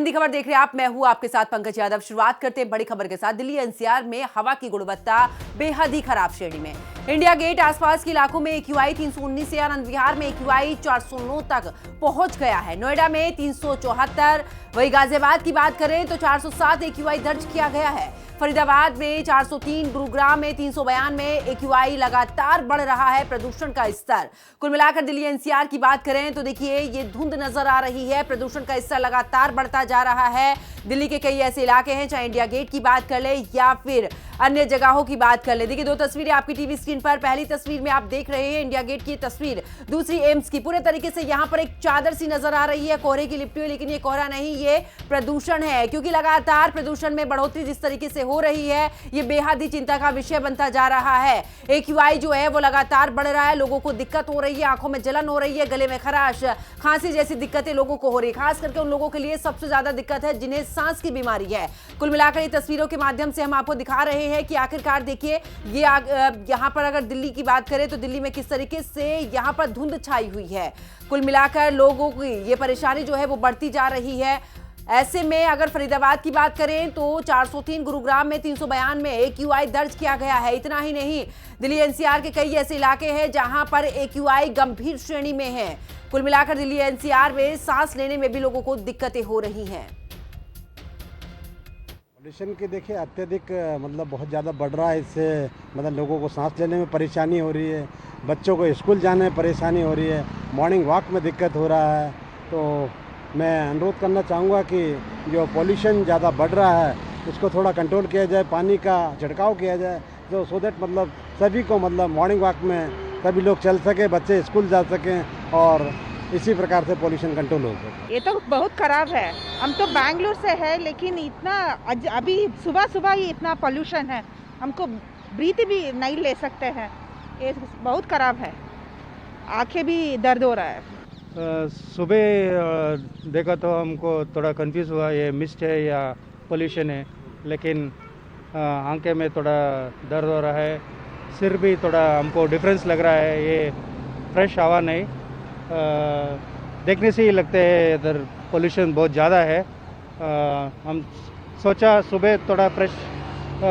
बड़ी खबर देख रहे हैं आप, मैं हूं आपके साथ पंकज यादव। शुरुआत करते हैं बड़ी खबर के साथ। दिल्ली एनसीआर में हवा की गुणवत्ता बेहद ही खराब श्रेणी में। इंडिया गेट आसपास के इलाकों में AQI 319 से आनंद विहार में AQI 409 तक पहुंच गया है। नोएडा में 374, वही गाजियाबाद की बात करें तो 407 AQI दर्ज किया गया है। फरीदाबाद में 403, गुरुग्राम में 392 में AQI लगातार बढ़ रहा है प्रदूषण का स्तर। कुल मिलाकर दिल्ली एनसीआर की बात करें तो देखिए ये धुंध नजर आ रही है, प्रदूषण का स्तर लगातार बढ़ता जा रहा है। दिल्ली के कई ऐसे इलाके हैं, चाहे इंडिया गेट की बात कर ले या फिर अन्य जगहों की बात कर ले। देखिए दो तस्वीरें आपकी टीवी स्क्रीन पर। पहली तस्वीर में आप देख रहे हैं इंडिया गेट की तस्वीर, दूसरी एम्स की। पूरे तरीके से यहां पर एक चादर सी नजर आ रही है, कोहरे की लिपटी हुई, लेकिन ये कोहरा नहीं, ये प्रदूषण है। क्योंकि लगातार प्रदूषण में बढ़ोतरी जिस तरीके से हो रही है, ये बेहद ही चिंता का विषय बनता जा रहा है। AQI जो है वो लगातार बढ़ रहा है, लोगों को दिक्कत हो रही है, आंखों में जलन हो रही है, गले में खराश, खांसी जैसी दिक्कतें लोगों को हो रही है। खास करके उन लोगों के लिए सबसे ज्यादा दिक्कत है जिन्हें सांस की बीमारी है। कुल मिलाकर ये तस्वीरों के माध्यम से हम आपको दिखा रहे हैं कि आखिरकार देखिए ये यहाँ पर अगर दिल्ली की बात करें तो दिल्ली में किस तरीके से यहाँ पर धुंध छाई हुई है। कुल मिलाकर लोगों की ये परेशानी जो है वो बढ़ती जा रही है। ऐसे में अगर फरीदाबाद की बात करें तो 403, गुरुग्राम में 392 में AQI दर्ज किया गया है। इतना ही नहीं, दिल्ली एनसीआर के कई ऐसे इलाके हैं जहां पर AQI गंभीर श्रेणी में है। कुल मिलाकर दिल्ली एनसीआर में सांस लेने में भी लोगों को दिक्कतें हो रही हैं। पॉल्यूशन की देखिए अत्यधिक मतलब बहुत ज़्यादा बढ़ रहा है। इससे मतलब लोगों को सांस लेने में परेशानी हो रही है, बच्चों को स्कूल जाने में परेशानी हो रही है, मॉर्निंग वॉक में दिक्कत हो रहा है। तो मैं अनुरोध करना चाहूँगा कि जो पॉल्यूशन ज़्यादा बढ़ रहा है उसको थोड़ा कंट्रोल किया जाए, पानी का छिड़काव किया जाए, जो सो दैट मतलब सभी को मतलब मॉर्निंग वॉक में सभी लोग चल सके, बच्चे स्कूल जा सकें और इसी प्रकार से पॉल्यूशन कंट्रोल हो सके। ये तो बहुत खराब है। हम तो बैंगलोर से है, लेकिन इतना अभी सुबह सुबह ही इतना पॉल्यूशन है, हमको ब्रीथ भी नहीं ले सकते हैं। ये बहुत खराब है, आंखें भी दर्द हो रहा है। सुबह देखा तो हमको थोड़ा कंफ्यूज हुआ, ये मिस्ट है या पोल्यूशन है, लेकिन आंखें में थोड़ा दर्द हो रहा है, सिर भी थोड़ा हमको डिफरेंस लग रहा है। ये फ्रेश हवा नहीं, देखने से ही लगता है इधर पोल्यूशन बहुत ज़्यादा है। हम सोचा सुबह थोड़ा फ्रेश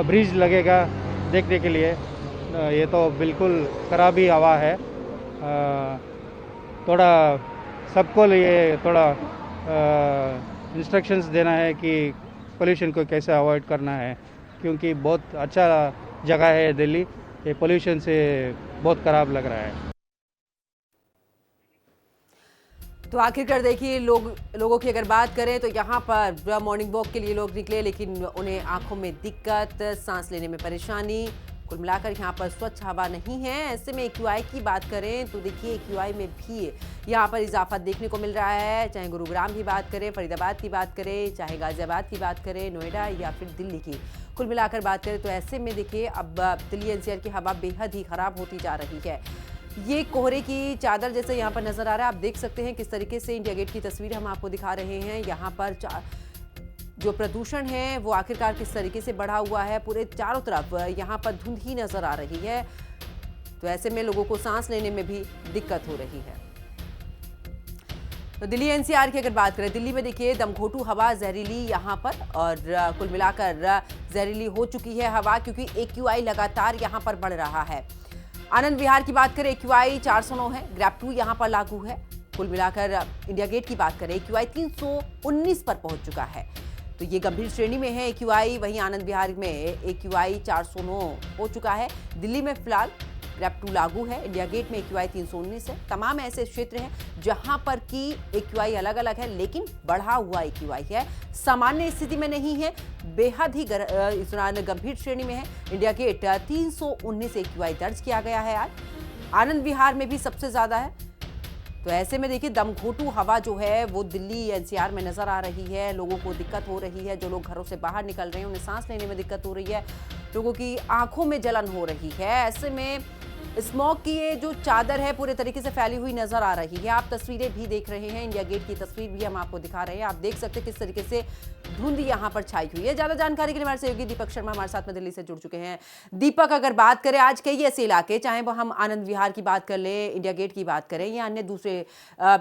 ब्रीज लगेगा देखने के लिए, ये तो बिल्कुल खराब ही हवा है। थोड़ा सबको ये थोड़ा इंस्ट्रक्शंस देना है कि पोल्यूशन को कैसे अवॉइड करना है, क्योंकि बहुत अच्छा जगह है दिल्ली, ये पोल्यूशन से बहुत खराब लग रहा है। तो आखिरकार देखिए लोगों की अगर बात करें तो यहाँ पर मॉर्निंग वॉक के लिए लोग निकले, लेकिन उन्हें आंखों में दिक्कत, सांस लेने में परेशानी। कुल मिलाकर यहाँ पर स्वच्छ हवा नहीं है। ऐसे में AQI की बात करें तो देखिए AQI में भी यहाँ पर इजाफा देखने को मिल रहा है। चाहे गुरुग्राम की बात करें, फरीदाबाद की बात करें, चाहे गाजियाबाद की बात करें, नोएडा या फिर दिल्ली की कुल मिलाकर बात करें तो ऐसे में देखिए अब दिल्ली एनसीआर की हवा बेहद ही खराब होती जा रही है। ये कोहरे की चादर जैसे यहाँ पर नजर आ रहा है, आप देख सकते हैं किस तरीके से इंडिया गेट की तस्वीर हम आपको दिखा रहे हैं। यहाँ पर जो प्रदूषण है वो आखिरकार किस तरीके से बढ़ा हुआ है, पूरे चारों तरफ यहाँ पर धुंध ही नजर आ रही है। तो ऐसे में लोगों को सांस लेने में भी दिक्कत हो रही है। तो दिल्ली एनसीआर की अगर बात करें, दिल्ली में देखिए दमघोटू हवा जहरीली यहाँ पर, और कुल मिलाकर जहरीली हो चुकी है हवा, क्योंकि AQI लगातार यहाँ पर बढ़ रहा है। आनंद विहार की बात करें AQI 409 है, ग्रैप 2 यहाँ पर लागू है। कुल मिलाकर इंडिया गेट की बात करें AQI 319 पर पहुंच चुका है, तो ये गंभीर श्रेणी में है AQI। वहीं आनंद विहार में AQI 409 हो चुका है। दिल्ली में फिलहाल ग्रैप 2 लागू है, इंडिया गेट में AQI 319 है। तमाम ऐसे क्षेत्र हैं जहां पर की AQI अलग अलग है, लेकिन बढ़ा हुआ AQI है, सामान्य स्थिति में नहीं है, बेहद ही इस दौरान गंभीर श्रेणी में है। इंडिया गेट 319 AQI दर्ज किया गया है आज। आनंद विहार में भी सबसे ज्यादा है। तो ऐसे में देखिए दमघोटू हवा जो है वो दिल्ली एनसीआर में नजर आ रही है, लोगों को दिक्कत हो रही है। जो लोग घरों से बाहर निकल रहे हैं उन्हें सांस लेने में दिक्कत हो रही है, लोगों की आंखों में जलन हो रही है। ऐसे में स्मॉग की ये जो चादर है पूरे तरीके से फैली हुई नजर आ रही है। आप तस्वीरें भी देख रहे हैं, इंडिया गेट की तस्वीर भी हम आपको दिखा रहे हैं। आप देख सकते हैं किस तरीके से धुंध यहाँ पर छाई हुई है। ज्यादा जानकारी के लिए हमारे सहयोगी दीपक शर्मा हमारे साथ में दिल्ली से जुड़ चुके हैं। दीपक, अगर बात करें आज कई ऐसे इलाके, चाहे वो हम आनंद विहार की बात कर लें, इंडिया गेट की बात करें या अन्य दूसरे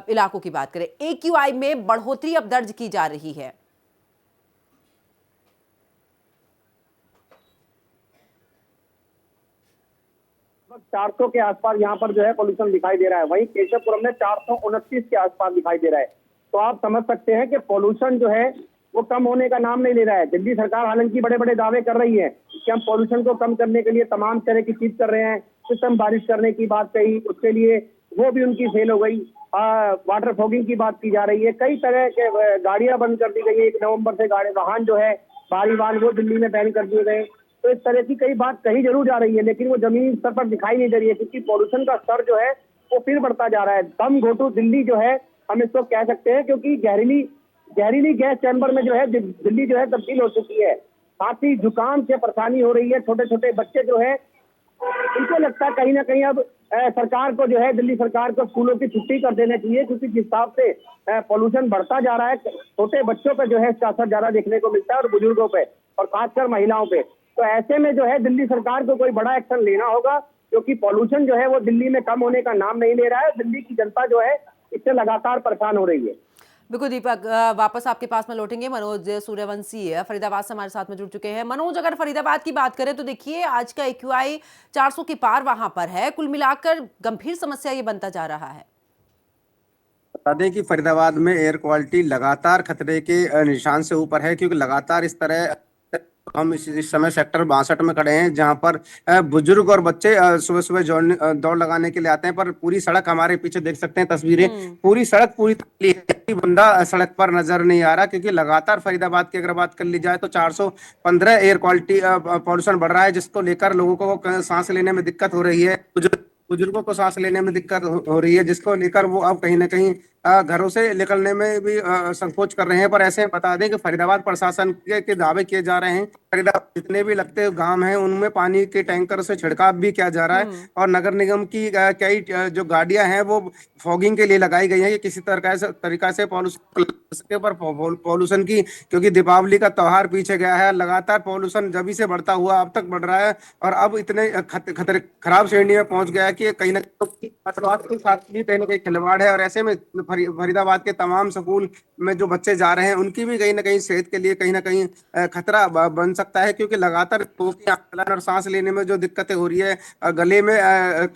इलाकों की बात करें, AQI में बढ़ोतरी अब दर्ज की जा रही है। 400 के आसपास यहाँ पर जो है पोल्यूशन दिखाई दे रहा है। वहीं केशवपुरम में 429 के आसपास दिखाई दे रहा है। तो आप समझ सकते हैं कि पोल्यूशन जो है वो कम होने का नाम नहीं ले रहा है। दिल्ली सरकार हालांकि बड़े बड़े दावे कर रही है कि हम पोल्यूशन को कम करने के लिए तमाम तरह की चीज कर रहे हैं। सिस्टम बारिश करने की बात कही, उसके लिए वो भी उनकी फेल हो गई। वाटर फॉगिंग की बात की जा रही है। कई तरह के गाड़ियां बंद कर दी गई है। 1 नवंबर से वाहन जो है भारी वाहन वो दिल्ली में बैन कर दिए गए। तो इस तरह की कई बात कही जरूर जा रही है, लेकिन वो जमीनी स्तर पर दिखाई नहीं दे रही है, क्योंकि पॉल्यूशन का स्तर जो है वो फिर बढ़ता जा रहा है। दम घोटू दिल्ली जो है हम इसको कह सकते हैं, क्योंकि जहरीली गैस चैम्बर में जो है दिल्ली जो है तब्दील हो चुकी है। साथ ही जुकाम से परेशानी हो रही है। छोटे छोटे बच्चे जो है इनको लगता है कहीं ना कहीं अब सरकार को जो है, दिल्ली सरकार को स्कूलों की छुट्टी कर देना चाहिए, क्योंकि जिस हिसाब से पॉल्यूशन बढ़ता जा रहा है, छोटे बच्चों पे जो है इसका असर ज्यादा देखने को मिलता है और बुजुर्गों पे और खासकर महिलाओं पे। तो ऐसे में जो है दिल्ली सरकार को कोई बड़ा एक्शन लेना होगा, क्योंकि पॉल्यूशन जो है वो दिल्ली में कम होने का नाम नहीं ले रहा है। दिल्ली की जनता जो है इससे लगातार परेशान हो रही है। बिल्कुल दीपक, वापस आपके पास में लौटेंगे। मनोज सूर्यवंशी फरीदाबाद से हमारे साथ में जुड़ चुके हैं। मनोज, अगर फरीदाबाद की बात करें तो देखिए आज का AQI 400 के पार वहां पर है। कुल मिलाकर गंभीर समस्या ये बनता जा रहा है। बता दें कि फरीदाबाद में एयर क्वालिटी लगातार खतरे के निशान से ऊपर है, क्योंकि लगातार इस तरह हम इस समय सेक्टर 62 में खड़े हैं, जहां पर बुजुर्ग और बच्चे सुबह सुबह दौड़ लगाने के लिए आते हैं। पर पूरी सड़क हमारे पीछे देख सकते हैं तस्वीरें, पूरी सड़क पूरी खाली है। बंदा सड़क पर नजर नहीं आ रहा, क्योंकि लगातार फरीदाबाद की अगर बात कर ली जाए तो 415 एयर क्वालिटी पॉल्यूशन बढ़ रहा है, जिसको लेकर लोगों को सांस लेने में दिक्कत हो रही है। बुजुर्गों को सांस लेने में दिक्कत हो रही है, जिसको लेकर वो अब कहीं ना कहीं घरों से निकलने में भी संकोच कर रहे हैं। पर ऐसे बता दें कि फरीदाबाद प्रशासन के दावे किए जा रहे हैं। फरीदाबाद जितने भी लगते गांव हैं उनमें पानी के टैंकर से छिड़काव भी किया जा रहा है, और नगर निगम की कई जो गाड़ियां हैं वो फॉगिंग के लिए लगाई गई हैं कि किसी तरीका से पॉल्यूशन की, क्योंकि दीपावली का त्योहार पीछे गया है। लगातार पॉल्यूशन जब से बढ़ता हुआ अब तक बढ़ रहा है, और अब इतने खतरे खराब श्रेणी में पहुंच गया है कि कहीं ना कहीं खिलवाड़ है। और ऐसे में फरीदाबाद के तमाम स्कूल में जो बच्चे जा रहे हैं उनकी भी कहीं ना कहीं सेहत के लिए कहीं ना कहीं खतरा बन सकता है, क्योंकि लगातार आंदोलन और सांस लेने में जो दिक्कतें हो रही है, गले में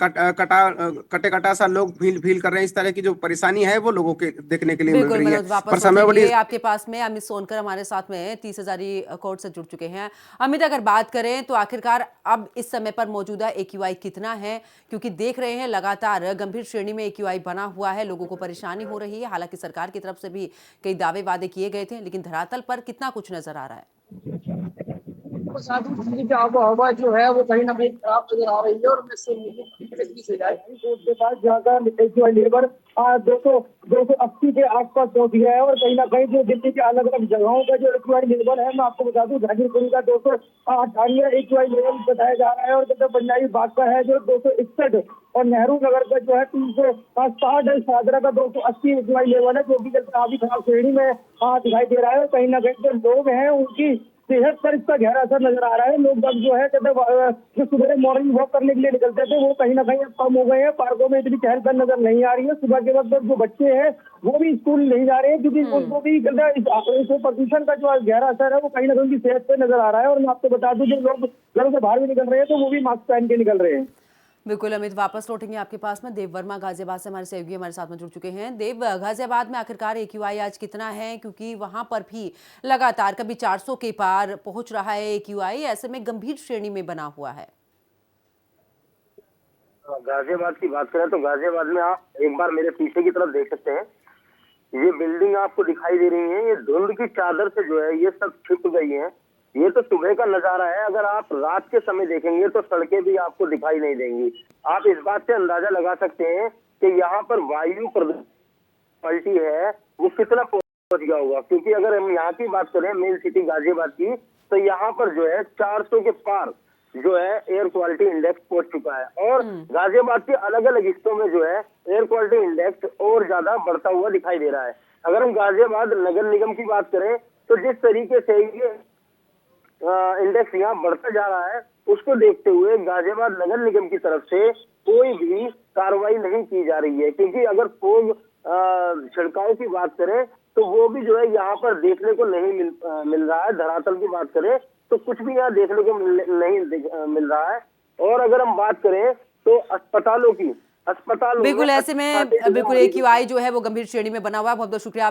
कटा सा लोग फील कर रहे हैं। इस तरह की जो परेशानी है वो लोगों के देखने के लिए मिल रही है। पर समय बड़ी आपके पास में अमित सोनकर हमारे साथ में 30 हजारी कोर्ट से जुड़ चुके हैं। अमित, अगर बात करें तो आखिरकार अब इस समय पर मौजूदा AQI कितना है, क्योंकि देख रहे हैं लगातार गंभीर श्रेणी में AQI बना हुआ है, लोगों को परेशानी हो रही है। हालांकि सरकार की तरफ से भी कई दावे वादे किए गए थे, लेकिन धरातल पर कितना कुछ नजर आ रहा है? दिल्ली की आबो हवा जो है वो कहीं ना कहीं खराब नजर आ रही है, और उसके बाद ज्यादा लेबर 280 के आसपास पहुंच गया है। और कहीं ना कहीं जो दिल्ली के अलग अलग जगहों का जो AQI लेवल है, मैं आपको बता दूं गाजीपुर का 298 AQI लेवल बताया जा रहा है, और जब पंजाबी बाग का है जो 261, और नेहरू नगर का जो है 360 है। शादरा का 280 AQI लेवल है, जो कि काफी खराब श्रेणी में दिखाई दे रहा है। कहीं ना कहीं जो लोग हैं उनकी सेहत पर इसका गहरा असर नजर आ रहा है। लोग अब जो है जो सुबह मॉर्निंग वॉक करने के लिए निकलते थे वो कहीं ना कहीं अब कम हो गए हैं। पार्कों में इतनी चहल पहल नजर नहीं आ रही है। सुबह के वक्त जो बच्चे हैं वो भी स्कूल नहीं जा रहे हैं, क्योंकि उनको भी प्रदूषण का जो गहरा असर है वो कहीं ना कहीं उनकी सेहत पे नजर आ रहा है। और मैं आपको बता दूं, जो लोग घरों से बाहर भी निकल रहे हैं तो वो भी मास्क पहन के निकल रहे हैं। बिल्कुल अमित, वापस लौटेंगे आपके पास में। देव वर्मा गाजियाबाद से हमारे सहयोगी हमारे साथ में जुड़ चुके हैं। देव, गाजियाबाद में आखिरकार AQI आज कितना है, क्योंकि वहां पर भी लगातार कभी 400 के पार पहुंच रहा है AQI, ऐसे में गंभीर श्रेणी में बना हुआ है। गाजियाबाद की बात करें तो गाजियाबाद में आप एक बार मेरे पीछे की तरफ देख सकते हैं। ये बिल्डिंग आपको दिखाई दे रही है, ये धुंध की चादर से जो है ये सब छिप गई है। ये तो सुबह का नजारा है। अगर आप रात के समय देखेंगे तो सड़कें भी आपको दिखाई नहीं देंगी। आप इस बात से अंदाजा लगा सकते हैं कि यहाँ पर वायु क्वालिटी है वो कितना पहुंच गया होगा, क्योंकि अगर हम यहाँ की बात करें मेन सिटी गाजियाबाद की, तो यहाँ पर जो है 400 के पार जो है एयर क्वालिटी इंडेक्स पहुंच चुका है। और गाजियाबाद के अलग अलग हिस्सों में जो है एयर क्वालिटी इंडेक्स और ज्यादा बढ़ता हुआ दिखाई दे रहा है। अगर हम गाजियाबाद नगर निगम की बात करें तो जिस तरीके से ये इंडेक्स यहाँ बढ़ता जा रहा है, उसको देखते हुए गाजियाबाद नगर निगम की तरफ से कोई भी कार्रवाई नहीं की जा रही है। क्योंकि अगर फोग छिड़काव की बात करें तो वो भी जो है यहाँ पर देखने को नहीं मिल रहा है। धरातल की बात करें तो कुछ भी यहाँ देखने को नहीं मिल रहा है। और अगर हम बात करें तो तो अस्पतालों बिल्कुल ऐसे में बिल्कुल AQI जो है वो गंभीर श्रेणी में बना हुआ है। बहुत बहुत शुक्रिया